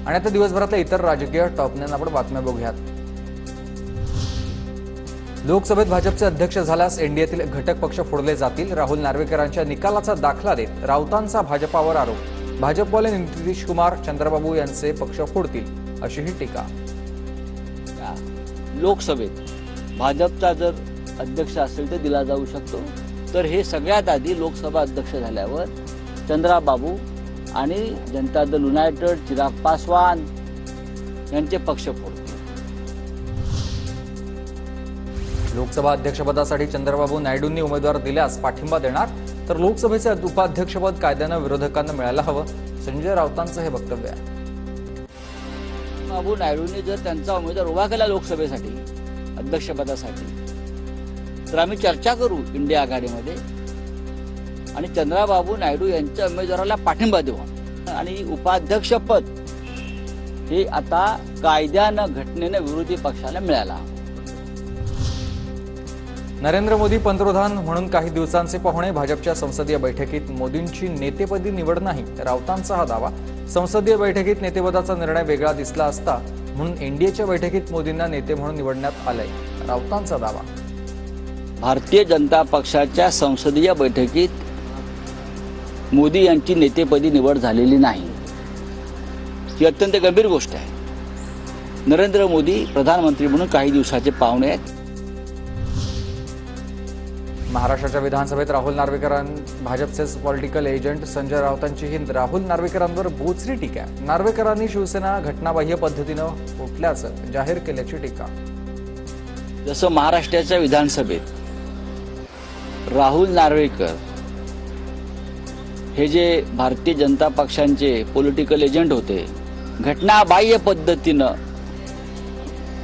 आणि आता दिवसभरातल्या इतर राजकीय टॉपने आपण बातम्या बघूयात। लोकसभेत भाजपचे अध्यक्ष झाल्यास एनडीएतील घटक पक्ष फोडले जातील। राहुल नार्वेकरांच्या निकालाचा दाखला देत राऊतांचा भाजपावर आरोप। भाजपवाले नितीश कुमार चंद्रबाबू यांचे पक्ष फोडतील अशीही टीका। लोकसभेत भाजपचा जर अध्यक्ष असेल तर दिला जाऊ शकतो, तर हे सगळ्यात आधी लोकसभा अध्यक्ष झाल्यावर चंद्रबाबू आणि जनता दल युनायटेड चिराग पासवान यांचे पक्ष फोडतील। लोकसभा अध्यक्षपदासाठी चंद्रबाबू नायडूंनी उमेदवार दिल्यास पाठिंबा देणार, तर लोकसभेचे उपाध्यक्षपद कायद्यानं विरोधकांना मिळायला हवं, संजय राऊतांचं हे वक्तव्य आहे। चंद्रबाबू नायडूंनी जर त्यांचा उमेदवार उभा केला लोकसभेसाठी अध्यक्षपदासाठी, तर आम्ही चर्चा करू इंडिया आघाडीमध्ये आणि चंद्रबाबू नायडू यांच्या उमेदवाराला पाठिंबा देऊ आणि उपाध्यक्षपद हे आता कायद्यानं घटनेनं विरोधी पक्षाला मिळाला। नरेंद्र मोदी पंतप्रधान म्हणून काही दिवसांचे पाहुणे। भाजपच्या संसदीय बैठकीत मोदींची नेतेपदी निवड नाही, राऊतांचा हा दावा। संसदीय बैठकीत नेतेपदाचा निर्णय वेगळा दिसला असता म्हणून एनडीएच्या बैठकीत मोदींना नेते म्हणून निवडण्यात आलंय, राऊतांचा दावा। भारतीय जनता पक्षाच्या संसदीय बैठकीत मोदी यांची नेतेपदी निवड झालेली नाही, ही अत्यंत गंभीर गोष्ट आहे। नरेंद्र मोदी प्रधानमंत्री म्हणून काही दिवसाचे पाहुणे आहेत। महाराष्ट्राच्या विधानसभेत राहुल नार्वेकरांनी भाजपचेच पॉलिटिकल एजंट संजय राऊतांची ही राहुल नार्वेकरांवर बोचरी टीका। नार्वेकरांनी शिवसेना घटनाबाह्य पद्धतीनं उठल्याचं जाहीर केल्याची टीका। जसं महाराष्ट्राच्या विधानसभेत राहुल नार्वेकर हे जे भारतीय जनता पक्षांचे पॉलिटिकल एजंट होते, घटनाबाह्य पद्धतीनं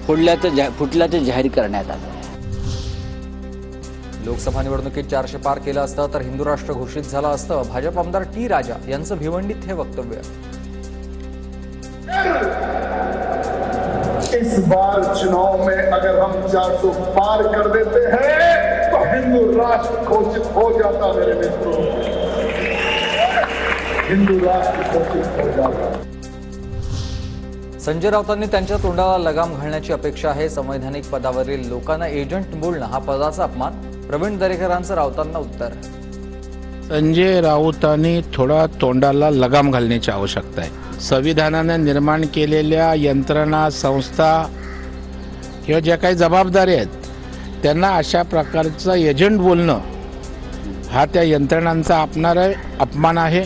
फुटल्याचं जाहीर करण्यात आलं। लोकसभा निवडणुकीत 400 पार केलं असतं तर हिंदू राष्ट्र घोषित झालं असतं, भाजप आमदार टी राजा यांचं भिवंडीत हे वक्तव्य। इस बार चुनाव में अगर हम 400 पार कर देते हैं तो हिंदू राष्ट्र घोषित हो जाता। मेरे मित्रों, हिंदू राष्ट्र घोषित हो जाता। संजय राऊतांनी त्यांच्या तोंडाला लगाम घालण्याची अपेक्षा आहे। संवैधानिक पदावरील लोकांना एजंट बोलणं हा पदाचा अपमान। प्रवीण दरेकरांचं राऊतांना उत्तर। संजय राऊतांनी थोडा तोंडाला लगाम घालण्याची आवश्यकता आहे। संविधानाने निर्माण केलेल्या यंत्रणा संस्था किंवा ज्या काही जबाबदारी आहेत त्यांना अशा प्रकारचं एजंट बोलणं हा त्या यंत्रणांचा अपमान आहे।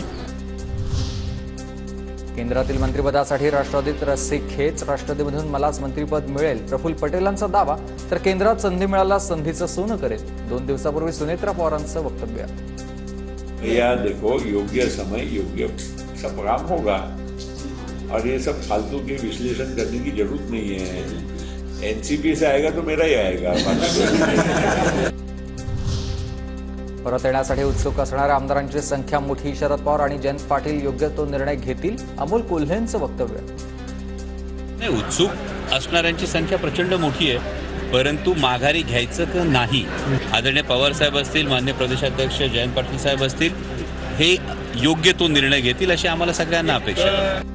केंद्रातील मंत्रिपदासाठी राष्ट्रवादीत रस्सी खेच। राष्ट्रवादीमधून मलाच मंत्रिपद मिळेल, प्रफुल्ल पटेलांचा दावा। तर केंद्रात संधी मिळाल्यास संधीचं सोनं करेल, 2 दिवसापूर्वी सुनेत्रा पवारांचं वक्तव्य। या देखो, योग्य समय योग्य सब काम होगा और ये सब फालतू के विश्लेषण करने की जरूरत नहीं है। एनसीपी से आएगा तो मेरा ही आएगा। परत येण्यासाठी उत्सुक असणाऱ्या आमदारांची संख्या मोठी। शरद पवार आणि जयंत पाटील योग्य तो निर्णय घेतील, अमोल कोल्हेंचं वक्तव्य। उत्सुक असणाऱ्यांची संख्या प्रचंड मोठी आहे, परंतु माघारी घ्यायचं का नाही, आदरणीय पवार साहेब असतील, माननीय प्रदेशाध्यक्ष जयंत पाटील साहेब असतील, हे योग्य तो निर्णय घेतील अशी आम्हाला सगळ्यांना अपेक्षा आहे।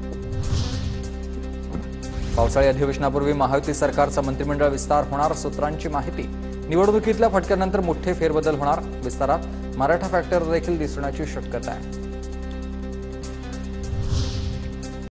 पावसाळी अधिवेशनापूर्वी महायुती सरकारचा मंत्रिमंडळ विस्तार होणार, सूत्रांची माहिती। निवडणुकीतल्या फटक्यानंतर मोठे फेरबदल होणार, विस्तारात मराठा फॅक्टर देखील दिसण्याची शक्यता आहे।